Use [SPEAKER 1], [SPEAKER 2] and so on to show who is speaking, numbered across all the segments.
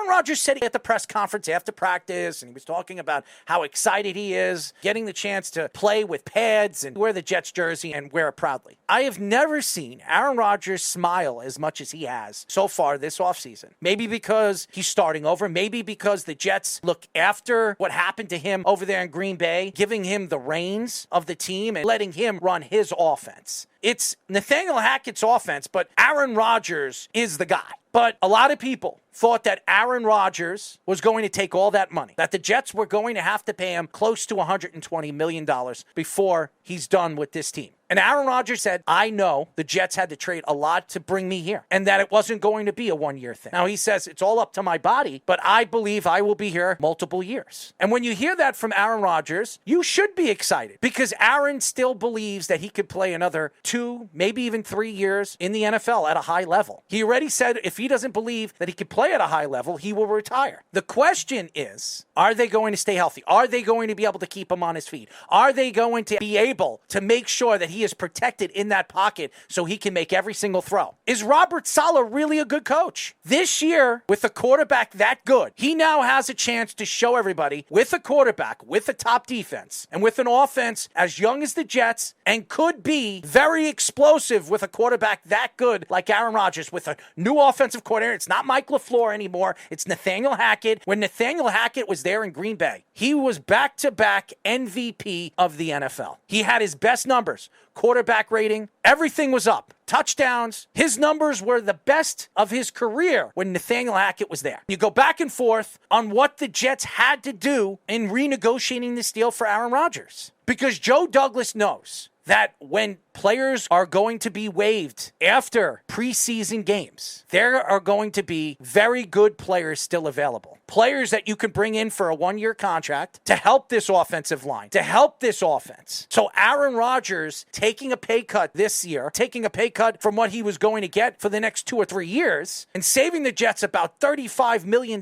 [SPEAKER 1] Aaron Rodgers said at the press conference after practice, and he was talking about how excited he is, getting the chance to play with pads and wear the Jets jersey and wear it proudly. I have never seen Aaron Rodgers smile as much as he has so far this offseason. Maybe because he's starting over, maybe because the Jets look after what happened to him over there in Green Bay, giving him the reins of the team and letting him run his offense. It's Nathaniel Hackett's offense, but Aaron Rodgers is the guy. But a lot of people thought that Aaron Rodgers was going to take all that money, that the Jets were going to have to pay him close to $120 million before he's done with this team. And Aaron Rodgers said, I know the Jets had to trade a lot to bring me here and that it wasn't going to be a one-year thing. Now, he says it's all up to my body, but I believe I will be here multiple years. And when you hear that from Aaron Rodgers, you should be excited because Aaron still believes that he could play another 2, maybe even 3 years in the NFL at a high level. He already said if he doesn't believe that he could play at a high level, he will retire. The question is, are they going to stay healthy? Are they going to be able to keep him on his feet? Are they going to be able to make sure that he is protected in that pocket so he can make every single throw? Is Robert Saleh really a good coach? This year, with a quarterback that good, he now has a chance to show everybody with a quarterback, with a top defense, and with an offense as young as the Jets and could be very explosive with a quarterback that good like Aaron Rodgers with a new offensive coordinator. It's not Mike LaFleur anymore. It's Nathaniel Hackett. When Nathaniel Hackett was there in Green Bay, he was back-to-back MVP of the NFL. He had his best numbers. Quarterback rating, everything was up. Touchdowns, his numbers were the best of his career when Nathaniel Hackett was there. You go back and forth on what the Jets had to do in renegotiating this deal for Aaron Rodgers. Because Joe Douglas knows that when players are going to be waived after preseason games, there are going to be very good players still available. Players that you can bring in for a one-year contract to help this offensive line, to help this offense. So Aaron Rodgers taking a pay cut this year, taking a pay cut from what he was going to get for the next 2 or 3 years, and saving the Jets about $35 million,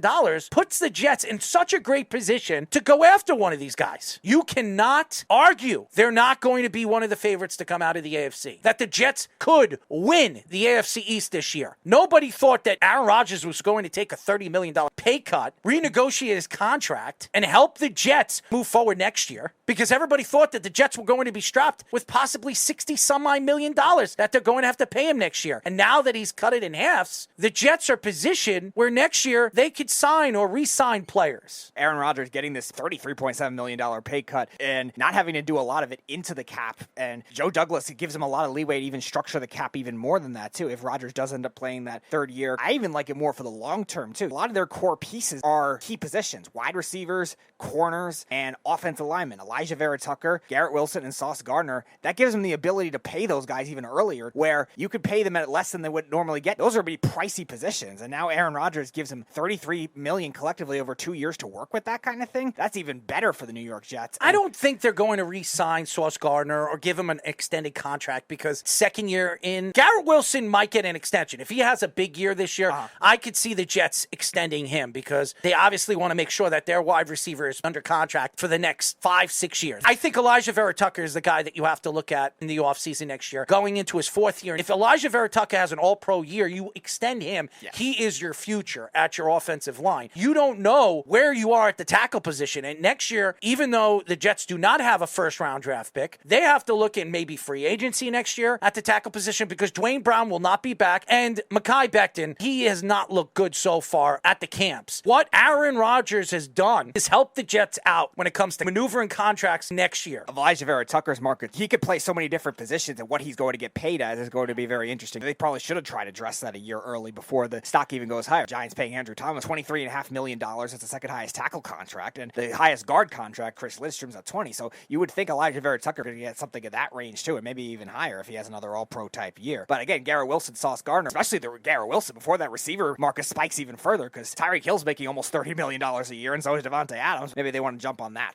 [SPEAKER 1] puts the Jets in such a great position to go after one of these guys. You cannot argue they're not going to be one of the favorites to come out of the AFC. That the Jets could win the AFC East this year. Nobody thought that Aaron Rodgers was going to take a $30 million pay cut, renegotiate his contract, and help the Jets move forward next year, because everybody thought that the Jets were going to be strapped with possibly $60-some-odd million that they're going to have to pay him next year. And now that he's cut it in half, the Jets are positioned where next year they could sign or re-sign players.
[SPEAKER 2] Aaron Rodgers getting this $33.7 million pay cut and not having to do a lot of it into the cap. And Joe Douglas, it gives him a lot of leeway to even structure the cap even more than that, too. If Rodgers does end up playing that third year, I even like it more for the long term, too. A lot of their core pieces are key positions: wide receivers, corners, and offensive linemen. Elijah Vera-Tucker, Garrett Wilson, and Sauce Gardner. That gives them the ability to pay those guys even earlier, where you could pay them at less than they would normally get. Those are be pricey positions. And now Aaron Rodgers gives him $33 million collectively over 2 years to work with that kind of thing. That's even better for the New York Jets.
[SPEAKER 1] I don't think they're going to re-sign Sauce Gardner or give him an extended contract, because second year in, Garrett Wilson might get an extension. If he has a big year this year, I could see the Jets extending him, because they obviously want to make sure that their wide receiver is under contract for the next 5-6 years. I think Elijah Vera-Tucker is the guy that you have to look at in the offseason next year, going into his 4th year. And if Elijah Vera-Tucker has an all-pro year, you extend him. Yes. He is your future at your offensive line. You don't know where you are at the tackle position. And next year, even though the Jets do not have a first-round draft pick, they have to look at maybe free agency next year at the tackle position, because Dwayne Brown will not be back. And Mekhi Becton, he has not looked good so far at the camps. What Aaron Rodgers has done is help the Jets out when it comes to maneuvering contracts next year.
[SPEAKER 2] Elijah Vera-Tucker's market, he could play so many different positions, and what he's going to get paid as is going to be very interesting. They probably should have tried to address that a year early before the stock even goes higher. Giants paying Andrew Thomas $23.5 million. That's the second highest tackle contract, and the highest guard contract, Chris Lidstrom's at $20 million. So you would think Elijah Vera-Tucker could get something in that range too, and maybe even higher if he has another all-pro type year. But again, Garrett Wilson, Sauce Gardner, especially the Garrett Wilson, before that receiver market spikes even further, because Tyreek Hill's making almost $30 million a year, and so is Devontae Adams. Maybe they want to jump on that.